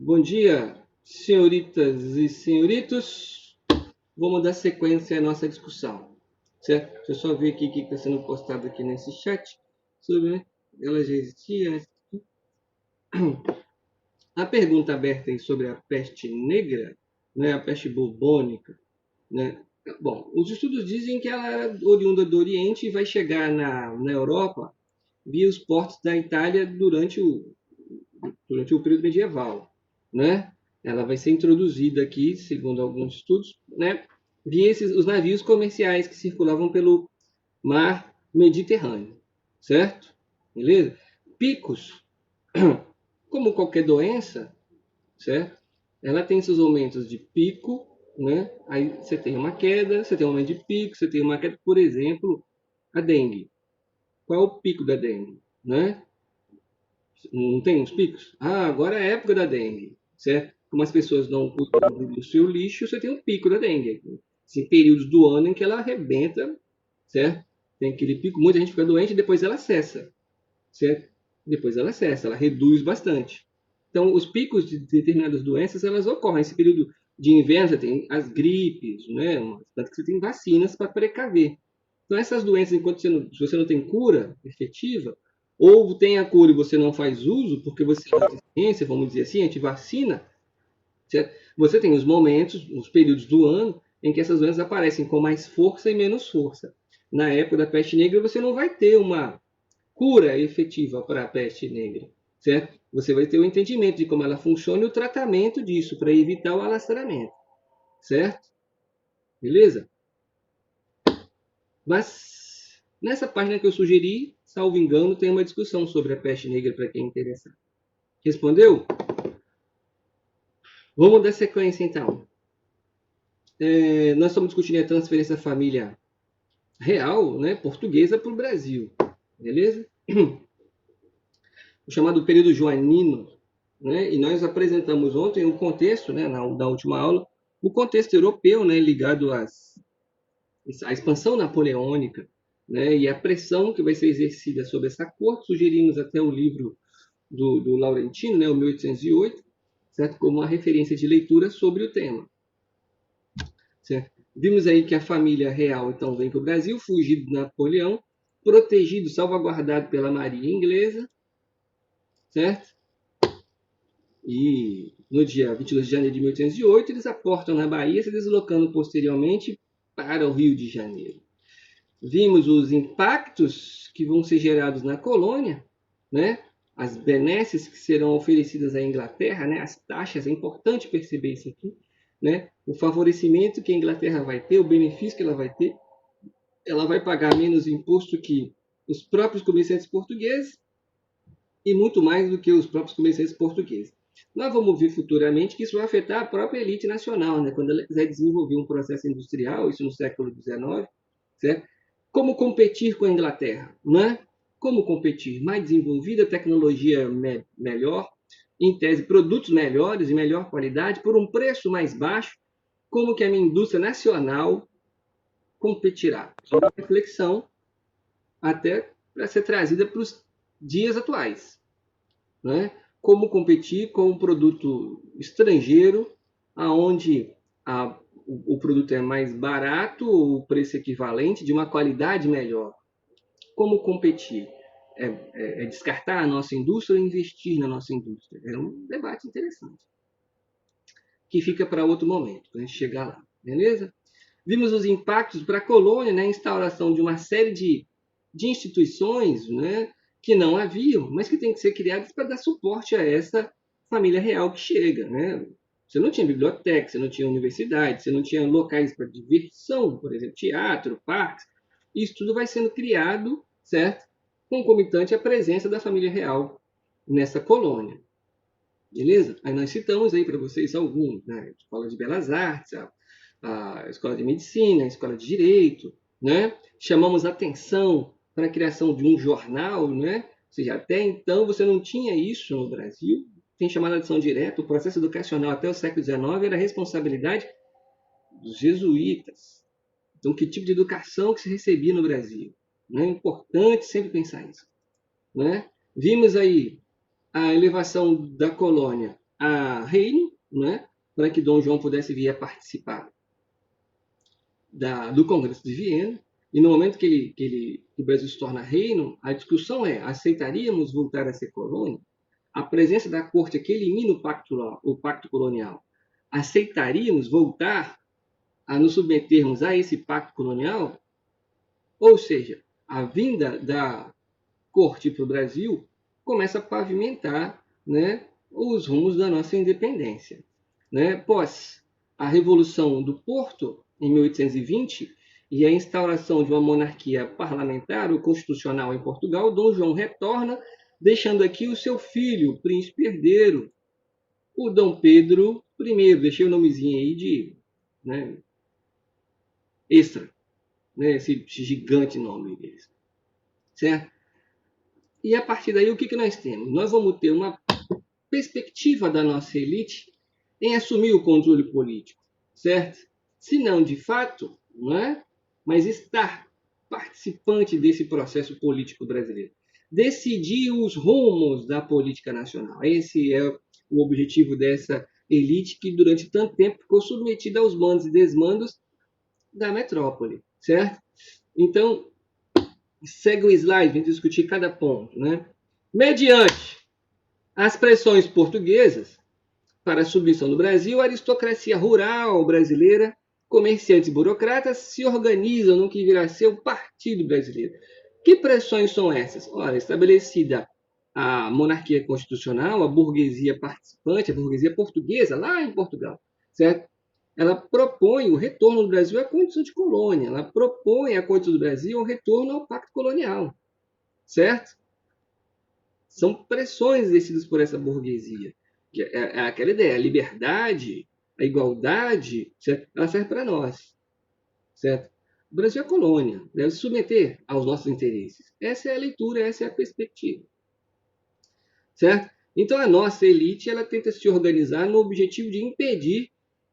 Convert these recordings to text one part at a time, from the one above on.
Bom dia, senhoritas e senhoritos. Vamos dar sequência à nossa discussão, certo? Deixa eu só ver aqui o que está sendo postado aqui nesse chat sobre, né? Ela já existia. A pergunta aberta aí sobre a peste negra, né? A peste bubônica, né? Bom, os estudos dizem que ela era oriunda do Oriente e vai chegar na Europa via os portos da Itália durante o período medieval, né? Ela vai ser introduzida aqui, segundo alguns estudos, né? Via os navios comerciais que circulavam pelo mar Mediterrâneo, certo? Beleza? Picos, como qualquer doença, certo? Ela tem seus momentos de pico, né? Aí você tem uma queda, você tem um momento de pico, você tem uma queda, por exemplo, a dengue. Qual é o pico da dengue, né? Não tem uns picos? Ah, agora é a época da dengue, certo? Como as pessoas não cuidam do seu lixo, você tem um pico da dengue. Tem períodos do ano em que ela arrebenta, certo? Tem aquele pico, muita gente fica doente e depois ela cessa, certo? Depois ela cessa, ela reduz bastante. Então, os picos de determinadas doenças, elas ocorrem. Esse período de inverno, você tem as gripes, né? Tanto que você tem vacinas para precaver. Então, essas doenças, se você não tem cura efetiva, ou tem a cura e você não faz uso, porque você é resistência, vamos dizer assim, antivacina, certo? Você tem os momentos, os períodos do ano, em que essas doenças aparecem com mais força e menos força. Na época da peste negra, você não vai ter uma cura efetiva para a peste negra, certo? Você vai ter o entendimento de como ela funciona e o tratamento disso, para evitar o alastramento, certo? Beleza? Mas nessa página que eu sugeri, salvo engano, tem uma discussão sobre a peste negra para quem é interessado. Respondeu? Vamos dar sequência então. Nós estamos discutindo a transferência da família real, né, portuguesa, para o Brasil. Beleza? O chamado período joanino, né, e nós apresentamos ontem o contexto, né, na última aula, o contexto europeu, né, ligado à expansão napoleônica, né, e a pressão que vai ser exercida sobre essa corte. Sugerimos até o livro do Laurentino, né, o 1808, certo? Como uma referência de leitura sobre o tema. Certo? Vimos aí que a família real então vem para o Brasil, fugido de Napoleão, protegido, salvaguardado pela Marinha Inglesa, certo? E no dia 22 de janeiro de 1808, eles aportam na Bahia, se deslocando posteriormente para o Rio de Janeiro. Vimos os impactos que vão ser gerados na colônia, né? As benesses que serão oferecidas à Inglaterra, né? As taxas, é importante perceber isso aqui, né? O favorecimento que a Inglaterra vai ter, o benefício que ela vai ter, ela vai pagar menos imposto que os próprios comerciantes portugueses e muito mais do que os próprios comerciantes portugueses. Nós vamos ver futuramente que isso vai afetar a própria elite nacional, né? Quando ela quiser desenvolver um processo industrial, isso no século XIX, certo? Como competir com a Inglaterra, né? Como competir? Mais desenvolvida, tecnologia melhor, em tese, produtos melhores e melhor qualidade, por um preço mais baixo. Como que a minha indústria nacional competirá? É uma reflexão até para ser trazida para os dias atuais, né? Como competir com um produto estrangeiro, aonde o produto é mais barato, o preço equivalente, de uma qualidade melhor. Como competir? É descartar a nossa indústria ou investir na nossa indústria? É um debate interessante, que fica para outro momento, quando a gente chegar lá. Beleza? Vimos os impactos para a colônia, né? A instauração de uma série de instituições, né? Que não haviam, mas que têm que ser criadas para dar suporte a essa família real que chega, né? Você não tinha biblioteca, você não tinha universidade, você não tinha locais para diversão, por exemplo, teatro, parques. Isso tudo vai sendo criado, certo? Concomitante à presença da família real nessa colônia. Beleza? Aí nós citamos aí para vocês alguns, né? Escola de Belas Artes, a Escola de Medicina, a Escola de Direito, né? Chamamos atenção para a criação de um jornal, né? Ou seja, até então você não tinha isso no Brasil. Tem chamada atenção direta, o processo educacional até o século XIX era responsabilidade dos jesuítas. Então, que tipo de educação que se recebia no Brasil? É importante sempre pensar isso, né? Vimos aí a elevação da colônia a reino, né, para que Dom João pudesse vir a participar do Congresso de Viena. E no momento que o Brasil se torna reino, a discussão é: aceitaríamos voltar a ser colônia? A presença da corte que elimina o pacto colonial, aceitaríamos voltar a nos submetermos a esse pacto colonial? Ou seja, a vinda da corte para o Brasil começa a pavimentar, né, os rumos da nossa independência. Né? Pós a Revolução do Porto, em 1820, e a instauração de uma monarquia parlamentar ou constitucional em Portugal, Dom João retorna, deixando aqui o seu filho, o príncipe herdeiro, o Dom Pedro I. Deixei o nomezinho aí de, né, extra, né, esse gigante nome deles. Certo? E a partir daí, o que nós temos? Nós vamos ter uma perspectiva da nossa elite em assumir o controle político, certo? Se não de fato, não é? Mas estar participante desse processo político brasileiro. Decidir os rumos da política nacional. Esse é o objetivo dessa elite que durante tanto tempo ficou submetida aos mandos e desmandos da metrópole, certo? Então, segue o slide, vamos discutir cada ponto, né? Mediante as pressões portuguesas para a submissão do Brasil, a aristocracia rural brasileira, comerciantes e burocratas se organizam no que virá a ser o Partido Brasileiro. Que pressões são essas? Ora, estabelecida a monarquia constitucional, a burguesia participante, a burguesia portuguesa, lá em Portugal, certo? Ela propõe o retorno do Brasil à condição de colônia, ela propõe a condição do Brasil o retorno ao pacto colonial, certo? São pressões exercidas por essa burguesia. É aquela ideia, a liberdade, a igualdade, certo? Ela serve para nós, certo? O Brasil é colônia, deve se submeter aos nossos interesses. Essa é a leitura, essa é a perspectiva, certo? Então a nossa elite ela tenta se organizar no objetivo de impedir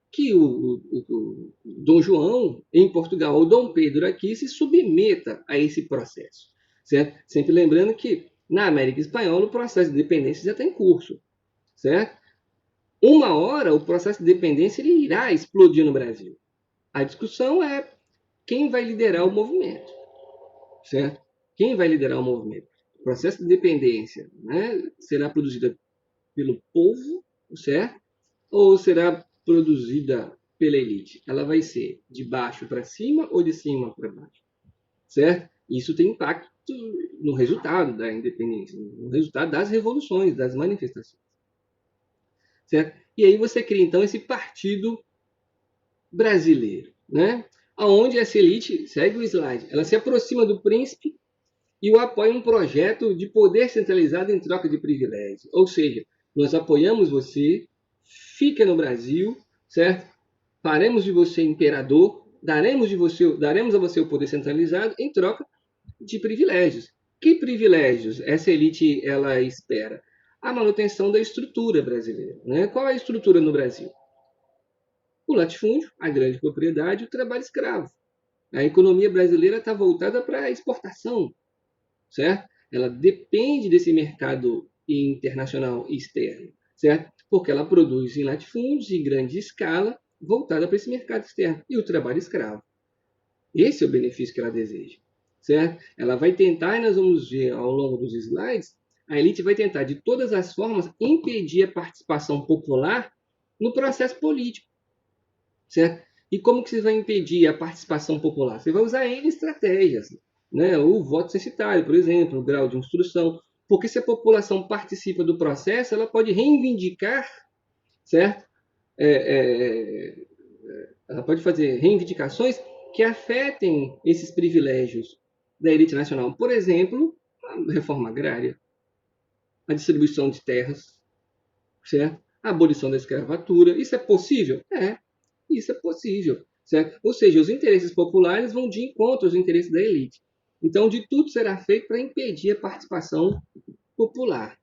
que o Dom João em Portugal ou Dom Pedro aqui se submeta a esse processo, certo? Sempre lembrando que na América Espanhola o processo de independência já está em curso, certo? Uma hora o processo de independência ele irá explodir no Brasil. A discussão é quem vai liderar o movimento, certo? Quem vai liderar o movimento? O processo de independência, né, será produzido pelo povo, certo? Ou será produzida pela elite? Ela vai ser de baixo para cima ou de cima para baixo, certo? Isso tem impacto no resultado da independência, no resultado das revoluções, das manifestações, certo? E aí você cria então esse partido brasileiro, né? Aonde essa elite, segue o slide, ela se aproxima do príncipe e o apoia em um projeto de poder centralizado em troca de privilégios. Ou seja, nós apoiamos você, fica no Brasil, certo? Faremos de você imperador, daremos a você o poder centralizado em troca de privilégios. Que privilégios essa elite ela espera? A manutenção da estrutura brasileira, né? Qual é a estrutura no Brasil? O latifúndio, a grande propriedade, o trabalho escravo. A economia brasileira está voltada para a exportação, certo? Ela depende desse mercado internacional externo, certo? Porque ela produz em latifúndios em grande escala, voltada para esse mercado externo e o trabalho escravo. Esse é o benefício que ela deseja, certo? Ela vai tentar, e nós vamos ver ao longo dos slides, a elite vai tentar de todas as formas impedir a participação popular no processo político, certo? E como que você vai impedir a participação popular? Você vai usar N estratégias, né? O voto censitário, por exemplo, o grau de instrução, porque se a população participa do processo, ela pode reivindicar, certo? Ela pode fazer reivindicações que afetem esses privilégios da elite nacional. Por exemplo, a reforma agrária, a distribuição de terras, certo? A abolição da escravatura. Isso é possível? Isso é possível, certo? Ou seja, os interesses populares vão de encontro aos interesses da elite. Então, de tudo será feito para impedir a participação popular,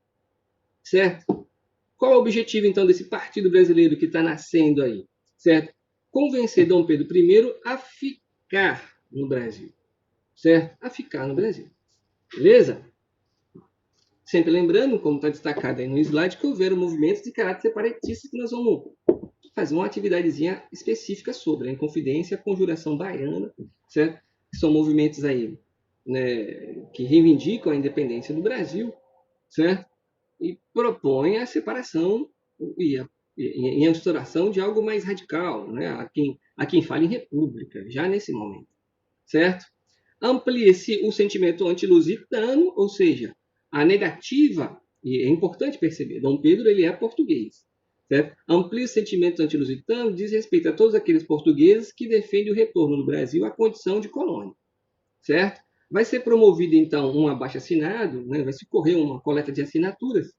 certo? Qual é o objetivo, então, desse partido brasileiro que está nascendo aí, certo? Convencer Dom Pedro I a ficar no Brasil, certo? A ficar no Brasil, beleza? Sempre lembrando, como está destacado aí no slide, que houveram movimentos de caráter separatista que nós vamos fazer uma atividadezinha específica sobre a Inconfidência e a Conjuração Baiana, certo? São movimentos aí, né, que reivindicam a independência do Brasil, certo? E propõem a separação e a instauração de algo mais radical, né? A quem fala em república, já nesse momento, certo? Amplia-se o sentimento antilusitano, ou seja, a negativa, e é importante perceber, Dom Pedro ele é português, certo? Amplia o sentimento antilusitano, diz respeito a todos aqueles portugueses que defendem o retorno do Brasil à condição de colônia, certo? Vai ser promovido, então, um abaixo-assinado, né? Vai se correr uma coleta de assinaturas.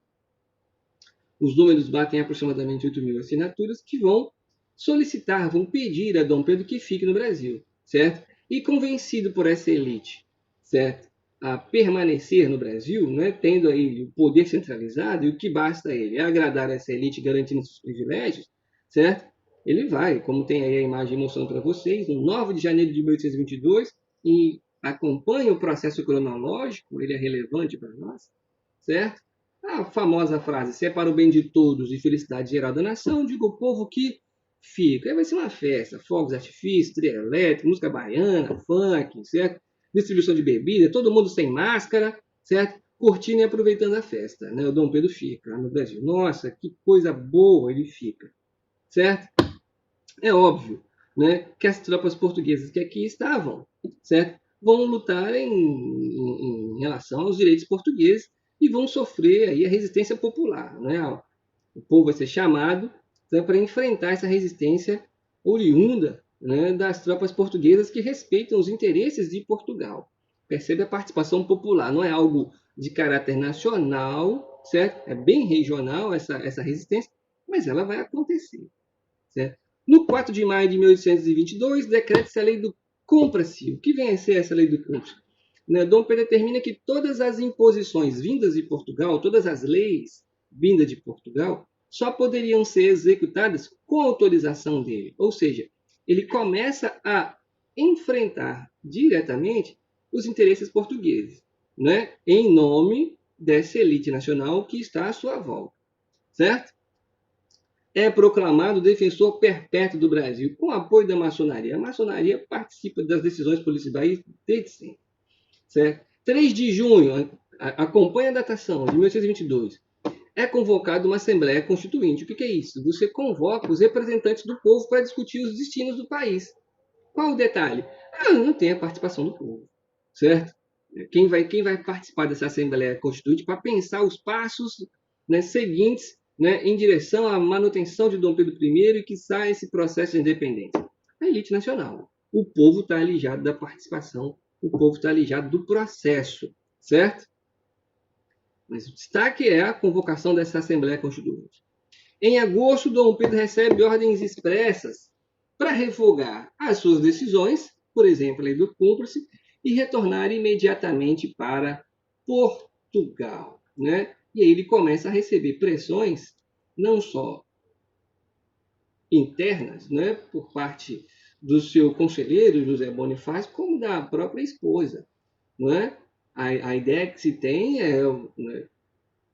Os números batem aproximadamente 8.000 assinaturas que vão solicitar, vão pedir a Dom Pedro que fique no Brasil, certo? E convencido por essa elite, certo? A permanecer no Brasil, né, tendo aí o poder centralizado, e o que basta a ele é agradar essa elite garantindo seus privilégios, certo? Ele vai, como tem aí a imagem mostrando para vocês, no 9 de janeiro de 1822, e acompanha o processo cronológico, ele é relevante para nós, certo? A famosa frase, se é para o bem de todos e felicidade geral da nação, diga o povo que fica. Aí vai ser uma festa, fogos de artifício, trio elétrico, música baiana, funk, certo? Distribuição de bebida, todo mundo sem máscara, certo? Curtindo e aproveitando a festa, né? O Dom Pedro fica no Brasil. Nossa, que coisa boa ele fica, certo? É óbvio, né, que as tropas portuguesas que aqui estavam, certo, vão lutar em relação aos direitos portugueses e vão sofrer aí a resistência popular, né? O povo vai ser chamado, né, para enfrentar essa resistência oriunda, né, das tropas portuguesas que respeitam os interesses de Portugal. Percebe a participação popular, não é algo de caráter nacional, certo? É bem regional essa resistência, mas ela vai acontecer, certo? No 4 de maio de 1822, decreta-se a lei do Compra-se. O que vem a ser essa lei do Compra-se? Dom Pedro determina que todas as imposições vindas de Portugal, todas as leis vindas de Portugal, só poderiam ser executadas com autorização dele. Ou seja, ele começa a enfrentar diretamente os interesses portugueses, né? Em nome dessa elite nacional que está à sua volta, certo? É proclamado defensor perpétuo do Brasil, com apoio da maçonaria. A maçonaria participa das decisões policiais desde sempre, certo? 3 de junho, acompanha a datação, de 1822, é convocada uma Assembleia Constituinte. O que é isso? Você convoca os representantes do povo para discutir os destinos do país. Qual o detalhe? Não tem a participação do povo, certo? Quem vai participar dessa Assembleia Constituinte para pensar os passos, né, seguintes, né, em direção à manutenção de Dom Pedro I e que sai esse processo de independência? A elite nacional. O povo está alijado da participação, o povo está alijado do processo, certo? Mas o destaque é a convocação dessa Assembleia Constituinte. Em agosto, Dom Pedro recebe ordens expressas para revogar as suas decisões, por exemplo, a lei do cúmplice, e retornar imediatamente para Portugal, né? E aí ele começa a receber pressões não só internas, né, por parte do seu conselheiro José Bonifácio, como da própria esposa, não é? A ideia que se tem é, né,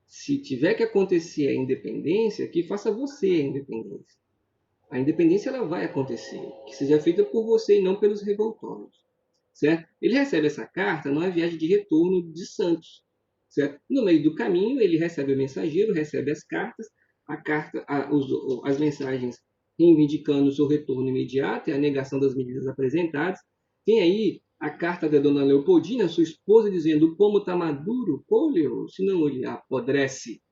se tiver que acontecer a independência, que faça você a independência. A independência ela vai acontecer, que seja feita por você e não pelos revoltosos, certo? Ele recebe essa carta numa viagem de retorno de Santos, certo? No meio do caminho, ele recebe o mensageiro, recebe as cartas, as mensagens reivindicando o seu retorno imediato e a negação das medidas apresentadas. Tem aí a carta da dona Leopoldina, sua esposa, dizendo: o pomo está maduro, colhe-o, senão ele apodrece,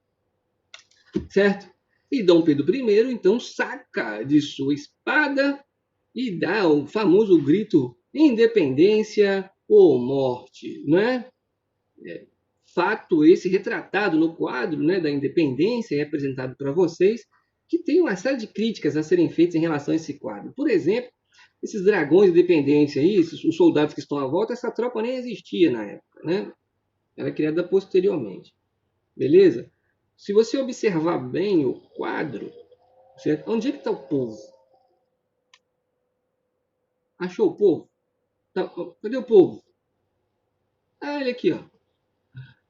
certo? E Dom Pedro I, então, saca de sua espada e dá o famoso grito: independência ou morte, né? Fato esse retratado no quadro, né, da independência e apresentado para vocês, que tem uma série de críticas a serem feitas em relação a esse quadro. Por exemplo, esses dragões de independência aí, os soldados que estão à volta, essa tropa nem existia na época, né? Ela é criada posteriormente. Beleza? Se você observar bem o quadro, certo? Onde é que está o povo? Achou o povo? Cadê o povo? Ah, ele aqui, ó. O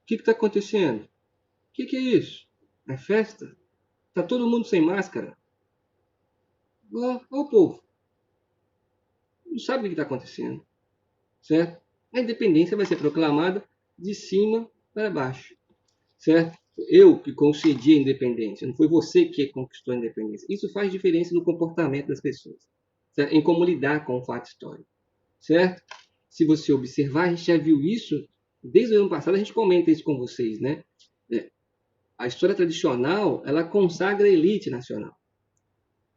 que está acontecendo? Que é isso? É festa? Tá todo mundo sem máscara? Ó, ó o povo, não sabe o que está acontecendo, certo? A independência vai ser proclamada de cima para baixo, certo? Eu que concedi a independência, não foi você que conquistou a independência. Isso faz diferença no comportamento das pessoas, certo? Em como lidar com o fato histórico, certo? Se você observar, a gente já viu isso desde o ano passado, a gente comenta isso com vocês, né? A história tradicional, ela consagra a elite nacional.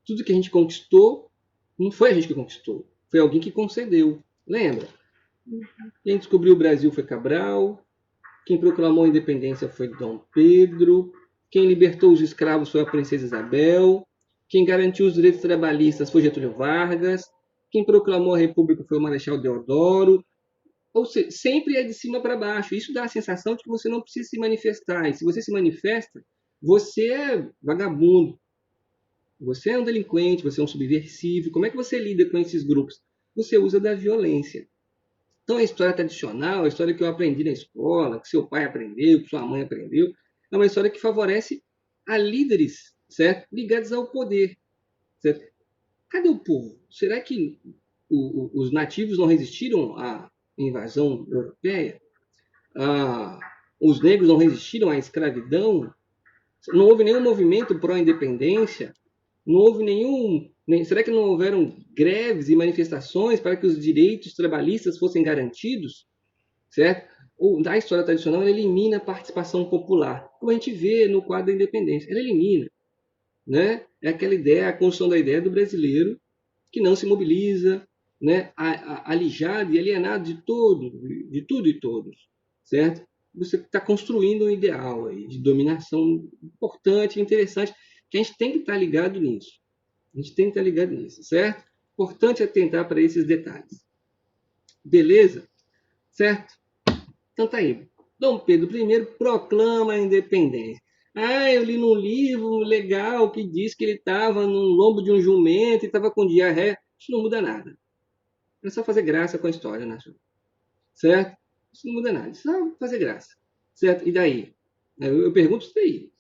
Tudo que a gente conquistou, não foi a gente que conquistou, foi alguém que concedeu. Lembra? Quem descobriu o Brasil foi Cabral, quem proclamou a independência foi Dom Pedro, quem libertou os escravos foi a princesa Isabel, quem garantiu os direitos trabalhistas foi Getúlio Vargas, quem proclamou a república foi o Marechal Deodoro. Ou seja, sempre é de cima para baixo. Isso dá a sensação de que você não precisa se manifestar. E se você se manifesta, você é vagabundo, você é um delinquente, você é um subversivo. Como é que você lida com esses grupos? Você usa da violência. Então, a história tradicional, a história que eu aprendi na escola, que seu pai aprendeu, que sua mãe aprendeu, é uma história que favorece a líderes, certo? Ligados ao poder, certo? Cadê o povo? Será que os nativos não resistiram à invasão europeia? Ah, os negros não resistiram à escravidão? Não houve nenhum movimento pró-independência? Não houve nenhum. Será que não houveram greves e manifestações para que os direitos trabalhistas fossem garantidos? Certo? A história tradicional ela elimina a participação popular, como a gente vê no quadro da independência. Ela elimina. Né? É aquela ideia, a construção da ideia do brasileiro que não se mobiliza, né? Alijado e alienado de tudo e todos. Certo? Você está construindo um ideal aí de dominação importante, interessante, que a gente tem que estar ligado nisso. A gente tem que estar ligado nisso, certo? Importante atentar para esses detalhes. Beleza? Certo? Então tá aí. Dom Pedro I proclama a independência. Ah, eu li num livro legal que diz que ele estava no lombo de um jumento e estava com diarreia. Isso não muda nada. É só fazer graça com a história, né? Certo? Isso não muda nada. Isso é só fazer graça. Certo? E daí? Eu pergunto isso daí.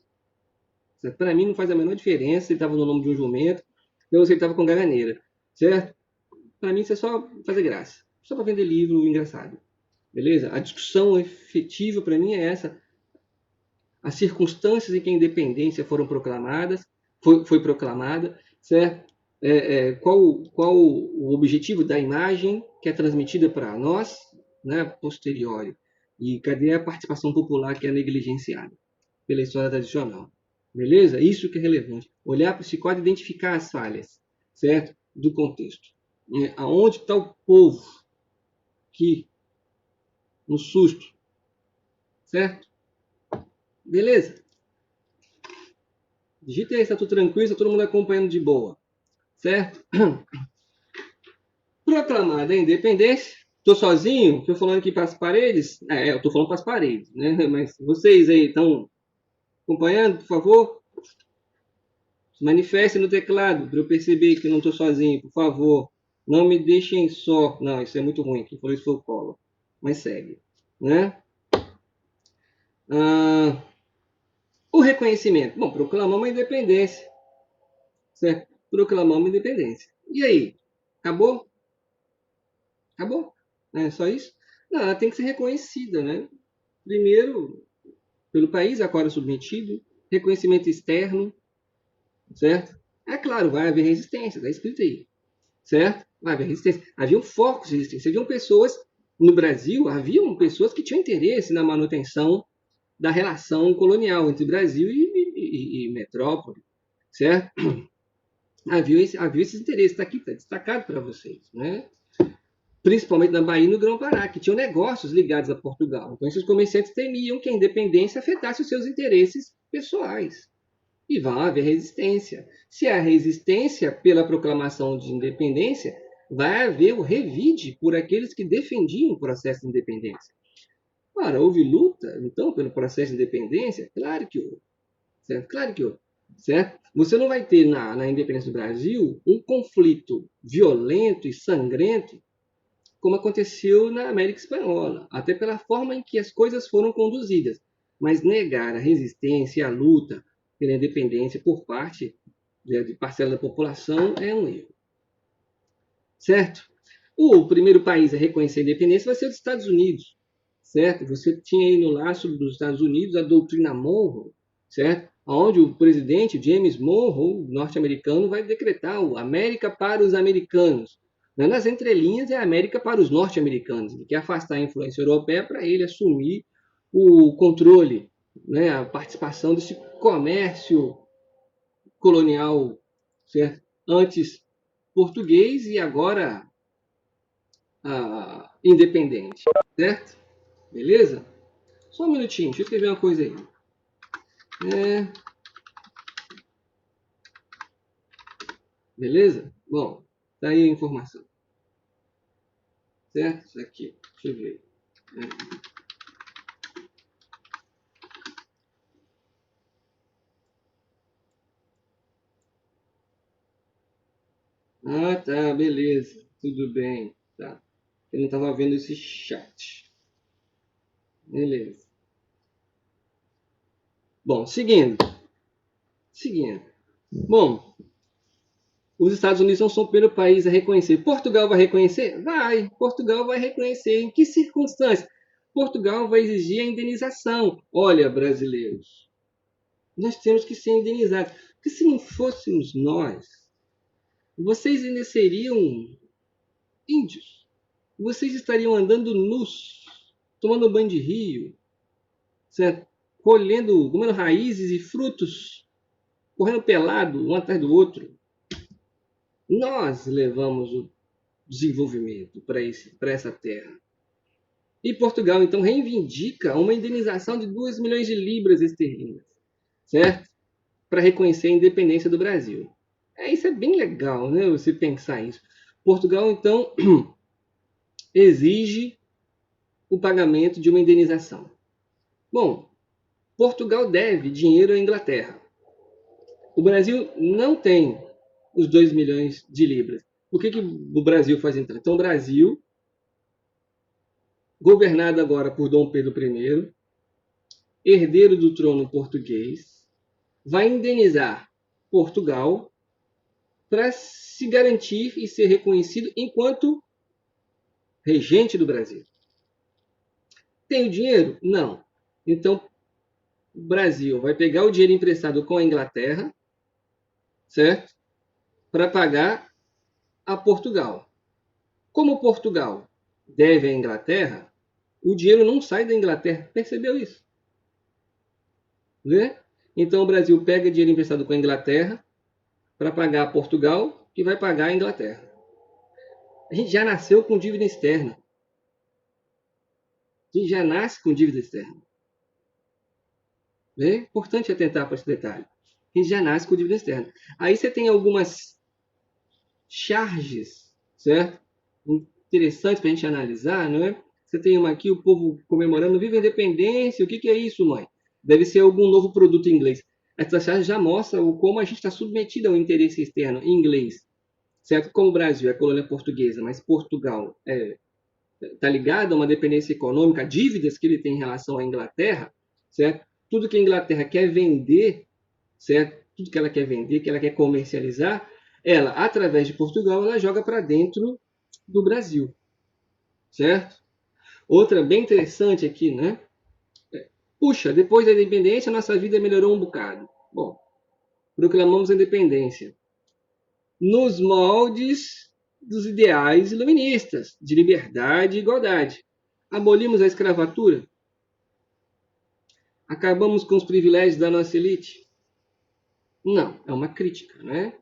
Para mim não faz a menor diferença se ele estava no lombo de um jumento ou se ele estava com gaganeira. Certo? Para mim isso é só fazer graça. Só para vender livro engraçado. Beleza? A discussão efetiva para mim é essa. As circunstâncias em que a independência foi proclamada, certo? Qual o objetivo da imagem que é transmitida para nós, né, posteriori? E cadê a participação popular que é negligenciada pela história tradicional? Beleza? Isso que é relevante. Olhar para esse quadro e identificar as falhas, certo? Do contexto. Aonde está o povo que, no susto, certo? Beleza? Digita aí, está tudo tranquilo, está todo mundo acompanhando de boa. Certo? Proclamada a independência. Estou sozinho? Estou falando aqui para as paredes? Eu estou falando para as paredes, né? Mas vocês aí estão acompanhando, por favor? Se manifestem no teclado para eu perceber que eu não estou sozinho, por favor. Não me deixem só. Não, isso é muito ruim. Quem falou isso foi o Collor. Mas segue. Né? O reconhecimento. Bom, proclamamos a independência. Certo? Proclamamos a independência. E aí? Acabou? Acabou? É só isso? Não, ela tem que ser reconhecida, né? Primeiro, pelo país a qual é submetido, reconhecimento externo, certo? É claro, vai haver resistência, está escrito aí, certo? Vai haver resistência. Haviam focos de resistência. Haviam pessoas, no Brasil, haviam pessoas que tinham interesse na manutenção da relação colonial entre Brasil e metrópole, certo? Havia esses interesses, está aqui, está destacado para vocês, né? Principalmente na Bahia e no Grão-Pará, que tinham negócios ligados a Portugal. Então, esses comerciantes temiam que a independência afetasse os seus interesses pessoais. E vai haver resistência. Se há resistência pela proclamação de independência, vai haver o revide por aqueles que defendiam o processo de independência. Ora, houve luta, então, pelo processo de independência? Claro que houve. Certo? Claro que houve. Certo? Você não vai ter na independência do Brasil um conflito violento e sangrento como aconteceu na América Espanhola, até pela forma em que as coisas foram conduzidas. mas negar a resistência e a luta pela independência por parte de parcela da população é um erro. Certo? O primeiro país a reconhecer a independência vai ser os Estados Unidos. Certo? Você tinha aí no laço dos Estados Unidos a doutrina Monroe, certo? Onde o presidente James Monroe, norte-americano, vai decretar a América para os americanos. Nas entrelinhas é a América para os norte-americanos. Ele quer afastar a influência europeia para ele assumir o controle, né, a participação desse comércio colonial, certo? Antes português e agora independente, certo? Beleza? Só um minutinho, deixa eu escrever uma coisa aí. Beleza? Bom, tá aí a informação. Certo? Isso aqui, deixa eu ver. Ah, tá, beleza. Tudo bem. Tá. Eu não estava vendo esse chat. Beleza. Bom, seguindo. Bom, os Estados Unidos não são o primeiro país a reconhecer. Portugal vai reconhecer? Vai. Portugal vai reconhecer. Em que circunstâncias? Portugal vai exigir a indenização. Olha, brasileiros, nós temos que ser indenizados. Porque se não fôssemos nós, vocês ainda seriam índios. Vocês estariam andando nus, tomando banho de rio, certo? Colhendo, comendo raízes e frutos, correndo pelado um atrás do outro. Nós levamos o desenvolvimento para essa terra. E Portugal, então, reivindica uma indenização de 2 milhões de libras esterlinas, certo? Para reconhecer a independência do Brasil. Isso é bem legal, né? Você pensar isso. Portugal, então, exige o pagamento de uma indenização. Bom, Portugal deve dinheiro à Inglaterra. O Brasil não tem os 2 milhões de libras. O que o Brasil faz então? Então, o Brasil, governado agora por Dom Pedro I, herdeiro do trono português, vai indenizar Portugal para se garantir e ser reconhecido enquanto regente do Brasil. Tem o dinheiro? Não. Então, o Brasil vai pegar o dinheiro emprestado com a Inglaterra, certo? Para pagar a Portugal. Como Portugal deve à Inglaterra, o dinheiro não sai da Inglaterra. Percebeu isso? Vê? Então o Brasil pega dinheiro emprestado com a Inglaterra para pagar a Portugal, que vai pagar a Inglaterra. A gente já nasceu com dívida externa. A gente já nasce com dívida externa. É importante atentar para esse detalhe. A gente já nasce com dívida externa. Aí você tem algumas charges, certo? Interessantes para a gente analisar, não é? Você tem uma aqui, o povo comemorando Viva a Independência. O que é isso, mãe? Deve ser algum novo produto em inglês. Essa charge já mostra como a gente está submetido ao interesse externo em inglês. Certo? Como o Brasil é colônia portuguesa, mas Portugal está ligado a uma dependência econômica, dívidas que ele tem em relação à Inglaterra, certo? Tudo que a Inglaterra quer vender, certo? Tudo que ela quer vender, que ela quer comercializar, ela, através de Portugal, ela joga para dentro do Brasil, certo? Outra bem interessante aqui, né? Puxa, depois da independência, nossa vida melhorou um bocado. Bom, proclamamos a independência nos moldes dos ideais iluministas, de liberdade e igualdade. Abolimos a escravatura? Acabamos com os privilégios da nossa elite? Não, é uma crítica, né?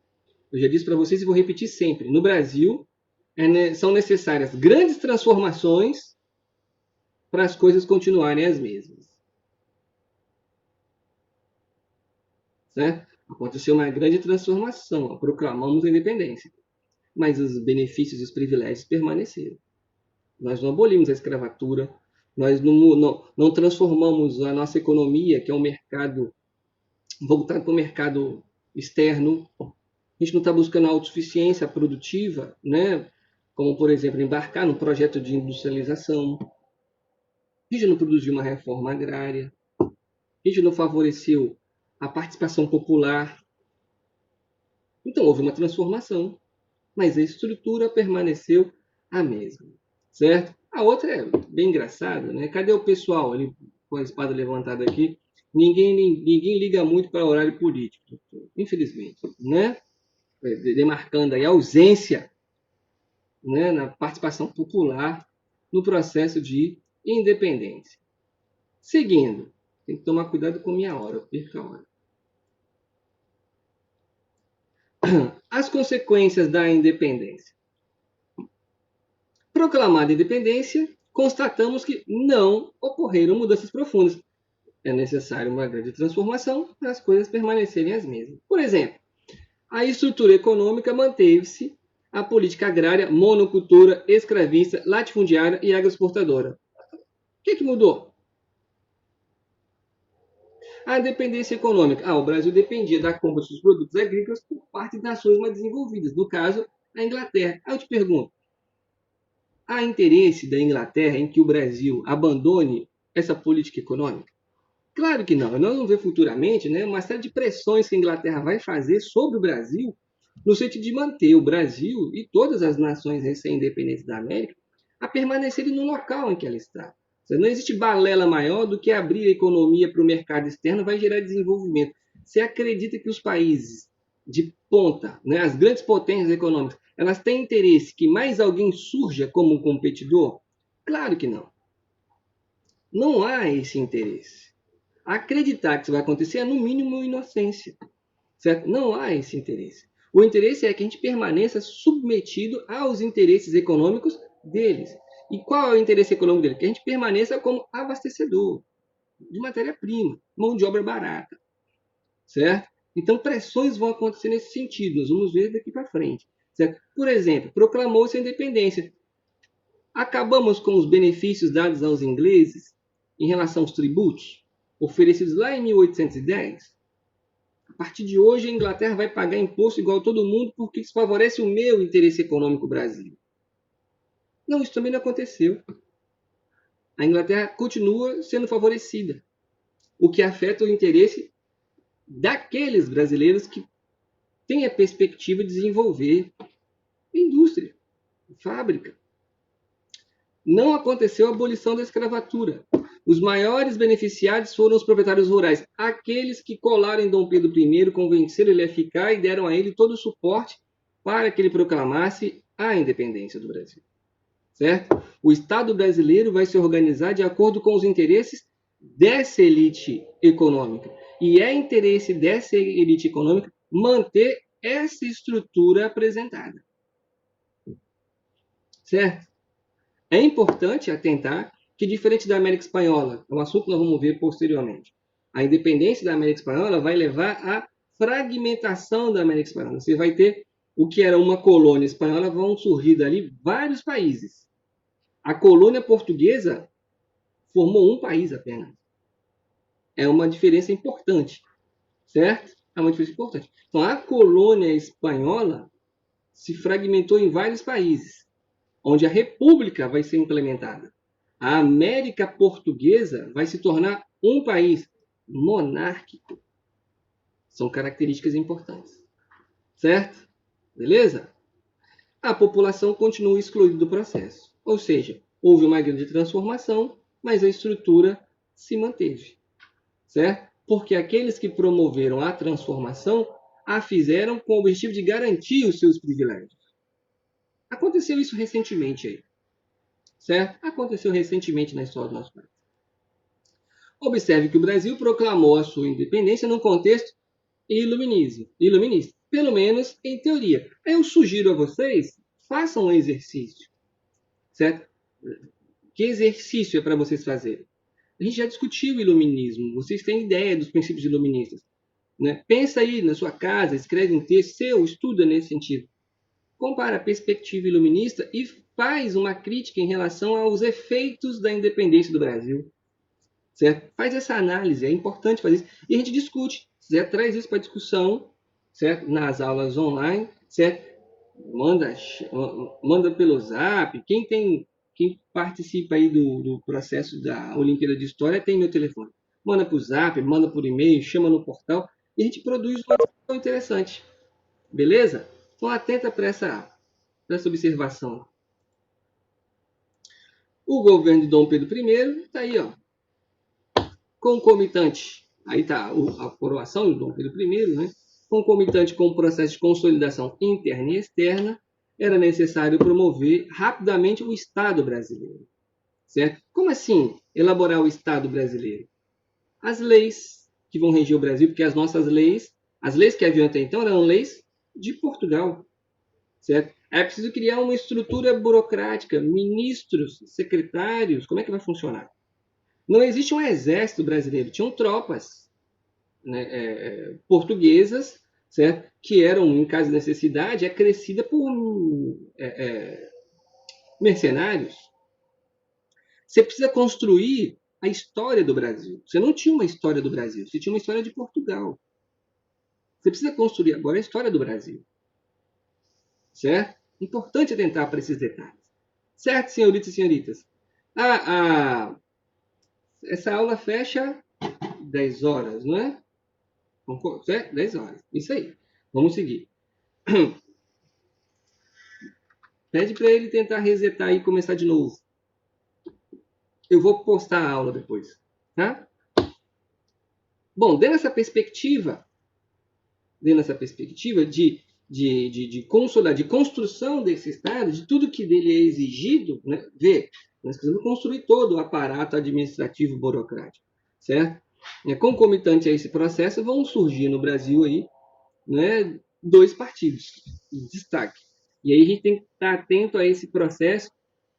Eu já disse para vocês e vou repetir sempre. No Brasil, são necessárias grandes transformações para as coisas continuarem as mesmas. Certo? Aconteceu uma grande transformação, proclamamos a independência. Mas os benefícios e os privilégios permaneceram. Nós não abolimos a escravatura, nós não transformamos a nossa economia, que é um mercado voltado para o mercado externo. A gente não está buscando a autossuficiência produtiva, né? Como, por exemplo, embarcar num projeto de industrialização. A gente não produziu uma reforma agrária. a gente não favoreceu a participação popular. Então houve uma transformação, mas a estrutura permaneceu a mesma, certo? A outra é bem engraçada, né? Cadê o pessoal ali com a espada levantada aqui? Ninguém liga muito para o horário político, infelizmente, né? Demarcando aí a ausência, né, na participação popular no processo de independência. Seguindo, tem que tomar cuidado com minha hora, eu perco a hora. As consequências da independência. Proclamada a independência, constatamos que não ocorreram mudanças profundas. É necessário uma grande transformação para as coisas permanecerem as mesmas. Por exemplo, a estrutura econômica manteve-se, a política agrária, monocultura, escravista, latifundiária e agroexportadora. O que mudou? A dependência econômica. O Brasil dependia da compra dos produtos agrícolas por parte de nações mais desenvolvidas, no caso, a Inglaterra. Aí eu te pergunto, há interesse da Inglaterra em que o Brasil abandone essa política econômica? Claro que não. Nós vamos ver futuramente, né, uma série de pressões que a Inglaterra vai fazer sobre o Brasil, no sentido de manter o Brasil e todas as nações recém-independentes da América a permanecerem no local em que ela está. Não existe balela maior do que abrir a economia para o mercado externo vai gerar desenvolvimento. Você acredita que os países de ponta, né, as grandes potências econômicas, elas têm interesse que mais alguém surja como um competidor? Claro que não. Não há esse interesse. Acreditar que isso vai acontecer é, no mínimo, inocência. Certo? Não há esse interesse. O interesse é que a gente permaneça submetido aos interesses econômicos deles. E qual é o interesse econômico dele? Que a gente permaneça como abastecedor de matéria-prima, mão de obra barata. Certo? Então, pressões vão acontecer nesse sentido. Nós vamos ver daqui para frente. Certo? Por exemplo, proclamou-se a independência. Acabamos com os benefícios dados aos ingleses em relação aos tributos oferecidos lá em 1810. A partir de hoje, a Inglaterra vai pagar imposto igual a todo mundo porque isso favorece o meu interesse econômico Brasil. Não, isso também não aconteceu. A Inglaterra continua sendo favorecida, o que afeta o interesse daqueles brasileiros que têm a perspectiva de desenvolver indústria, fábrica. Não aconteceu a abolição da escravatura. Os maiores beneficiados foram os proprietários rurais, aqueles que colaram em Dom Pedro I, convenceram ele a ficar e deram a ele todo o suporte para que ele proclamasse a independência do Brasil. Certo? O Estado brasileiro vai se organizar de acordo com os interesses dessa elite econômica. E é interesse dessa elite econômica manter essa estrutura apresentada. Certo? É importante atentar que, diferente da América Espanhola, é um assunto que nós vamos ver posteriormente, a independência da América Espanhola vai levar à fragmentação da América Espanhola. Você vai ter o que era uma colônia espanhola, vão surgir dali vários países. A colônia portuguesa formou um país apenas. É uma diferença importante, certo? É uma diferença importante. Então, a colônia espanhola se fragmentou em vários países, onde a república vai ser implementada. A América Portuguesa vai se tornar um país monárquico. São características importantes. Certo? Beleza? A população continua excluída do processo. Ou seja, houve uma grande transformação, mas a estrutura se manteve. Certo? Porque aqueles que promoveram a transformação a fizeram com o objetivo de garantir os seus privilégios. Aconteceu isso recentemente aí. Certo? Aconteceu recentemente na história do nosso país. Observe que o Brasil proclamou a sua independência num contexto iluminista, pelo menos em teoria. Aí eu sugiro a vocês, façam um exercício. Certo? Que exercício é para vocês fazerem? A gente já discutiu o iluminismo, vocês têm ideia dos princípios iluministas. Né? Pensa aí na sua casa, escreve um texto seu, estuda nesse sentido. Compara a perspectiva iluminista e faz uma crítica em relação aos efeitos da independência do Brasil. Certo? Faz essa análise, é importante fazer isso. E a gente discute, certo? Traz isso para discussão, certo? Nas aulas online, certo? Manda pelo Zap. Quem participa aí do processo da Olimpíada de História tem meu telefone. manda por zap, manda por e-mail, chama no portal, e a gente produz uma discussão interessante. Beleza? Então atenta para essa observação. O governo de Dom Pedro I está aí, ó, concomitante. Aí está a coroação de Dom Pedro I, né? Concomitante com o processo de consolidação interna e externa, era necessário promover rapidamente o Estado brasileiro. Certo? Como assim elaborar o Estado brasileiro? As leis que vão reger o Brasil, porque as nossas leis, as leis que haviam até então eram leis de Portugal. Certo? É preciso criar uma estrutura burocrática, ministros, secretários, como é que vai funcionar? Não existe um exército brasileiro, tinham tropas, né, portuguesas, certo? Que eram, em caso de necessidade, acrescidas por mercenários. Você precisa construir a história do Brasil. Você não tinha uma história do Brasil, você tinha uma história de Portugal. Você precisa construir agora a história do Brasil. Certo? Importante atentar para esses detalhes. Certo, senhoritas e senhoritas? Essa aula fecha 10 horas, não é? Certo? 10 horas. Isso aí. Vamos seguir. Pede para ele tentar resetar e começar de novo. Eu vou postar a aula depois. Tá? Bom, dentro dessa perspectiva de consolidar, de construção desse Estado, de tudo que dele é exigido, né? Nós precisamos construir todo o aparato administrativo burocrático, certo? Concomitante a esse processo, vão surgir no Brasil aí, né, 2 partidos de destaque. E aí a gente tem que estar atento a esse processo.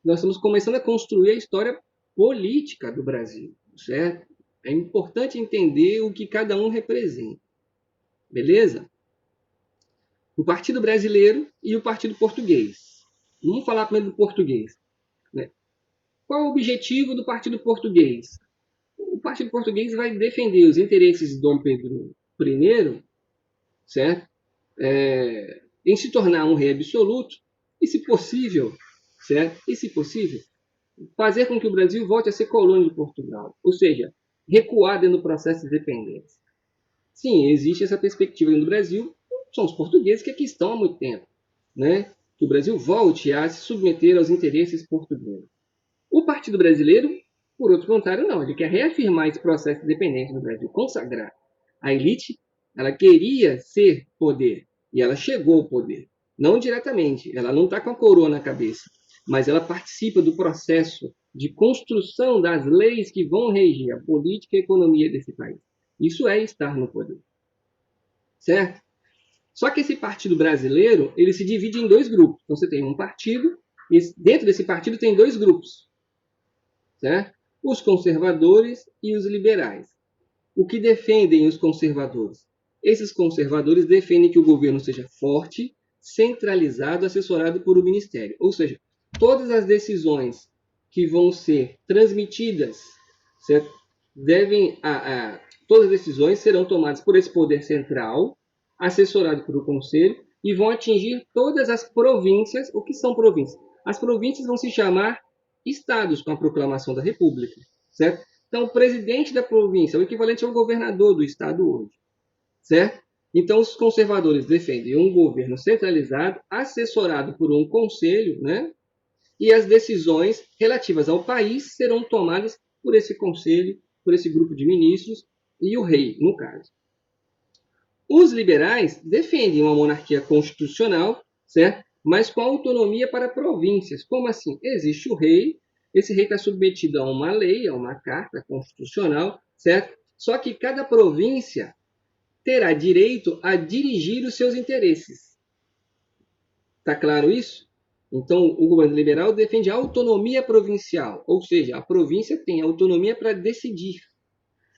Nós estamos começando a construir a história política do Brasil, certo? É importante entender o que cada um representa. Beleza? O Partido Brasileiro e o Partido Português. Vamos falar primeiro do português. Né? Qual é o objetivo do Partido Português? O Partido Português vai defender os interesses de Dom Pedro I, certo? Em se tornar um rei absoluto e, se possível, certo? E, se possível, fazer com que o Brasil volte a ser colônia de Portugal, ou seja, recuar dentro do processo de dependência. Sim, existe essa perspectiva dentro do Brasil, são os portugueses que aqui estão há muito tempo, né? Que o Brasil volte a se submeter aos interesses portugueses. O Partido Brasileiro, por outro contrário, não, ele quer reafirmar esse processo de dependência do Brasil, consagrar. A elite, ela queria ser poder, e ela chegou ao poder. Não diretamente, ela não está com a coroa na cabeça, mas ela participa do processo de construção das leis que vão regir a política e a economia desse país. Isso é estar no poder. Certo? Só que esse partido brasileiro, ele se divide em 2 grupos. Então você tem um partido, e dentro desse partido tem 2 grupos. Certo? Os conservadores e os liberais. O que defendem os conservadores? Esses conservadores defendem que o governo seja forte, centralizado, assessorado por um ministério. Ou seja, todas as decisões que vão ser transmitidas, certo? Todas as decisões serão tomadas por esse poder central, assessorado por um conselho, e vão atingir todas as províncias. O que são províncias? As províncias vão se chamar estados com a proclamação da República, certo? Então, o presidente da província é o equivalente ao governador do estado hoje, certo? Então, os conservadores defendem um governo centralizado, assessorado por um conselho, né? E as decisões relativas ao país serão tomadas por esse conselho, por esse grupo de ministros e o rei, no caso. Os liberais defendem uma monarquia constitucional, certo? Mas com autonomia para províncias. Como assim? Existe o rei, esse rei está submetido a uma lei, a uma carta constitucional, certo? Só que cada província terá direito a dirigir os seus interesses. Está claro isso? Então, o governo liberal defende a autonomia provincial, ou seja, a província tem autonomia para decidir,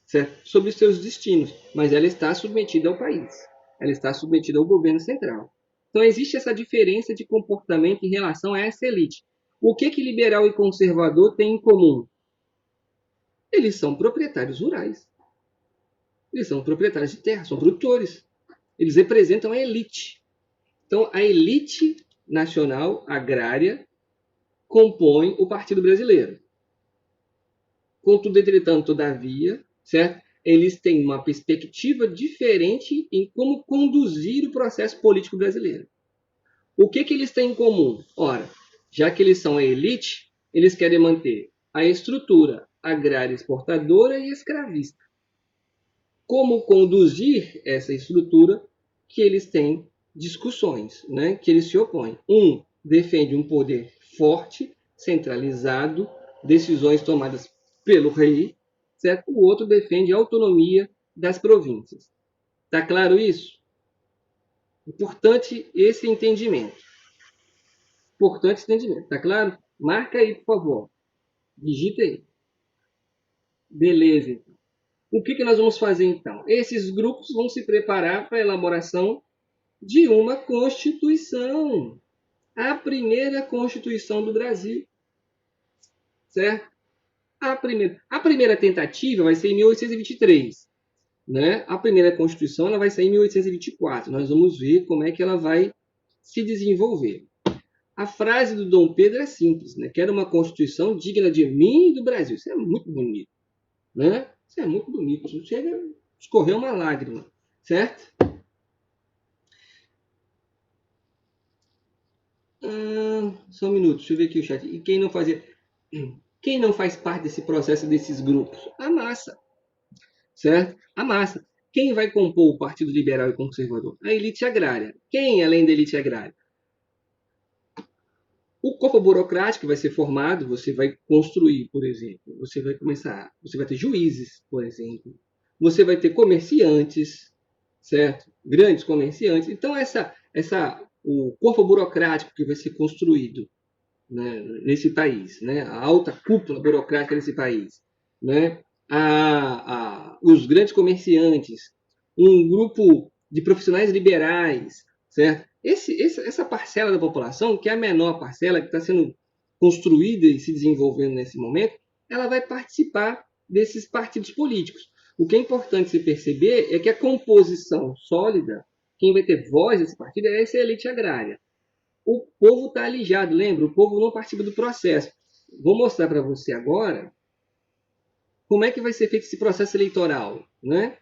certo? Sobre os seus destinos, mas ela está submetida ao país, ela está submetida ao governo central. Então, existe essa diferença de comportamento em relação a essa elite. O que liberal e conservador têm em comum? Eles são proprietários rurais. Eles são proprietários de terra, são produtores. Eles representam a elite. Então, a elite nacional agrária compõe o Partido Brasileiro. Contudo, entretanto, todavia, certo? Eles têm uma perspectiva diferente em como conduzir o processo político brasileiro. O que eles têm em comum? Ora, já que eles são a elite, eles querem manter a estrutura agrária exportadora e escravista. Como conduzir essa estrutura que eles têm discussões, né? Que eles se opõem. Um defende um poder forte, centralizado, decisões tomadas pelo rei, certo? O outro defende a autonomia das províncias. Tá claro isso? Importante esse entendimento. Tá claro? Marca aí, por favor. Digita aí. Beleza. O que nós vamos fazer então? Esses grupos vão se preparar para a elaboração de uma Constituição. A primeira Constituição do Brasil. Certo? A primeira tentativa vai ser em 1823. Né? A primeira Constituição ela vai sair em 1824. Nós vamos ver como é que ela vai se desenvolver. A frase do Dom Pedro é simples, né? Quero uma Constituição digna de mim e do Brasil. Isso é muito bonito. Né? Isso é muito bonito. Chega a escorrer uma lágrima. Certo? Só um minuto, deixa eu ver aqui o chat. E quem não faz parte desse processo desses grupos? A massa. Certo? A massa. Quem vai compor o Partido Liberal e Conservador? A elite agrária. Quem além da elite agrária? O corpo burocrático vai ser formado, você vai construir, por exemplo, você vai ter juízes, por exemplo, você vai ter comerciantes, certo? Grandes comerciantes. Então o corpo burocrático que vai ser construído, né, nesse país, né, a alta cúpula burocrática desse país, né, os grandes comerciantes, um grupo de profissionais liberais, certo? Essa parcela da população, que é a menor parcela que está sendo construída e se desenvolvendo nesse momento, ela vai participar desses partidos políticos. O que é importante se perceber é que a composição sólida, quem vai ter voz nesse partido é essa elite agrária. O povo está alijado, lembra? O povo não participa do processo. Vou mostrar para você agora como é que vai ser feito esse processo eleitoral, né?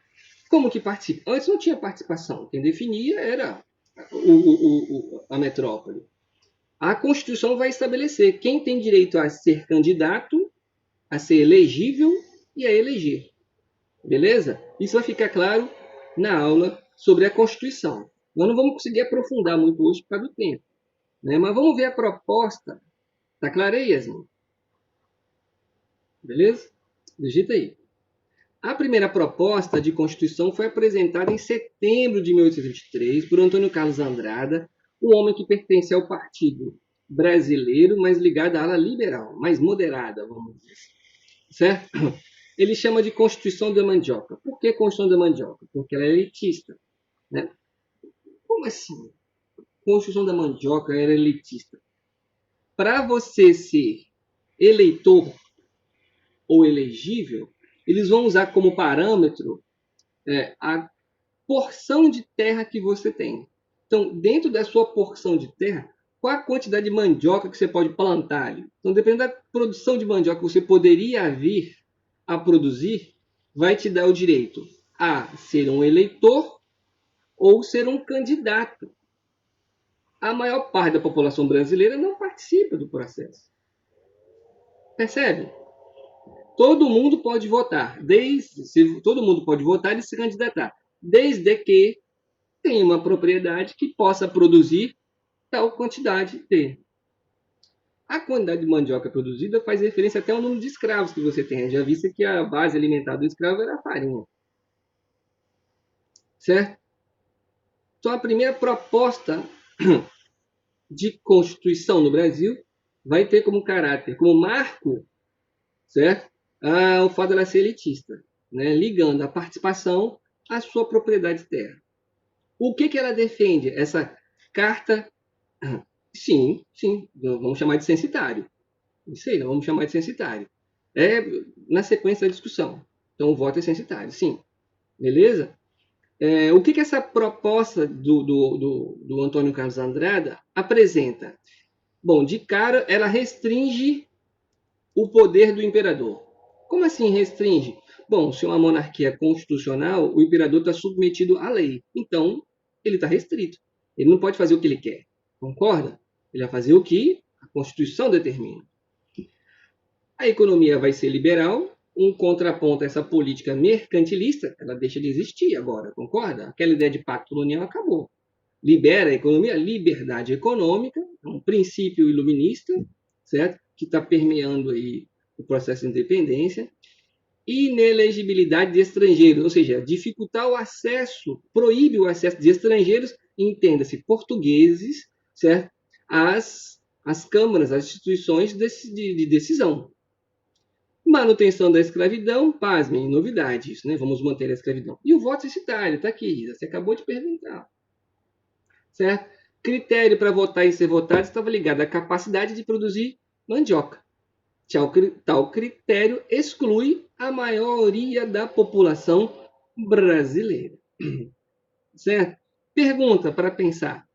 Como que participa? Antes não tinha participação. Quem definia era a metrópole. A Constituição vai estabelecer quem tem direito a ser candidato, a ser elegível e a eleger. Beleza? Isso vai ficar claro na aula sobre a Constituição. Nós não vamos conseguir aprofundar muito hoje por causa do tempo. Né? Mas vamos ver a proposta. Tá claro aí, Yasmin? Beleza? Digita aí. A primeira proposta de Constituição foi apresentada em setembro de 1823 por Antônio Carlos Andrada, um homem que pertence ao Partido Brasileiro, mas ligado à ala liberal, mais moderada, vamos dizer assim. Certo? Ele chama de Constituição da Mandioca. Por que Constituição da Mandioca? Porque ela é elitista. Né? Como assim? Constituição da Mandioca era elitista. Para você ser eleitor ou elegível, eles vão usar como parâmetro a porção de terra que você tem. Então, dentro da sua porção de terra, qual a quantidade de mandioca que você pode plantar ali? Então, dependendo da produção de mandioca que você poderia vir a produzir, vai te dar o direito a ser um eleitor ou ser um candidato. A maior parte da população brasileira não participa do processo. Percebe? Todo mundo pode votar, todo mundo pode votar e se candidatar, desde que tenha uma propriedade que possa produzir tal quantidade de. A quantidade de mandioca produzida faz referência até ao número de escravos que você tem. Já visto que a base alimentar do escravo era a farinha. Certo? Então, a primeira proposta de Constituição no Brasil vai ter como caráter, como marco, certo? O fato dela ser elitista, né? Ligando a participação à sua propriedade de terra. O que ela defende? Essa carta, sim, vamos chamar de censitário. Isso aí, vamos chamar de censitário. É na sequência da discussão. Então, o voto é censitário, sim. Beleza? O que essa proposta do Antônio Carlos Andrada apresenta? Bom, de cara, ela restringe o poder do imperador. Como assim restringe? Bom, se é uma monarquia constitucional, o imperador está submetido à lei. Então, ele está restrito. Ele não pode fazer o que ele quer. Concorda? Ele vai fazer o que a Constituição determina. A economia vai ser liberal, um contraponto a essa política mercantilista, ela deixa de existir agora, concorda? Aquela ideia de pacto colonial acabou. Libera a economia, liberdade econômica, um princípio iluminista, certo? Que está permeando aí o processo de independência. Inelegibilidade de estrangeiros, ou seja, dificultar o acesso, proíbe o acesso de estrangeiros, entenda-se, portugueses, certo? Às câmaras, às instituições de decisão. Manutenção da escravidão, pasmem, novidade isso, né? Vamos manter a escravidão. E o voto censitário, está aqui, você acabou de perguntar. Certo? Critério para votar e ser votado estava ligado à capacidade de produzir mandioca. Tal critério exclui a maioria da população brasileira. Certo? Pergunta para pensar.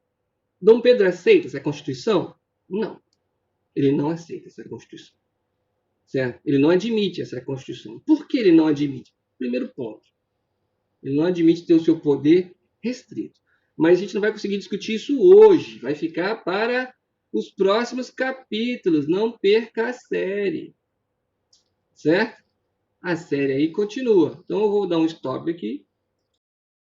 Dom Pedro aceita essa Constituição? Não. Ele não aceita essa Constituição. Certo? Ele não admite essa Constituição. Por que ele não admite? Primeiro ponto. Ele não admite ter o seu poder restrito. Mas a gente não vai conseguir discutir isso hoje. Vai ficar para os próximos capítulos. Não perca a série. Certo? A série aí continua. Então eu vou dar um stop aqui.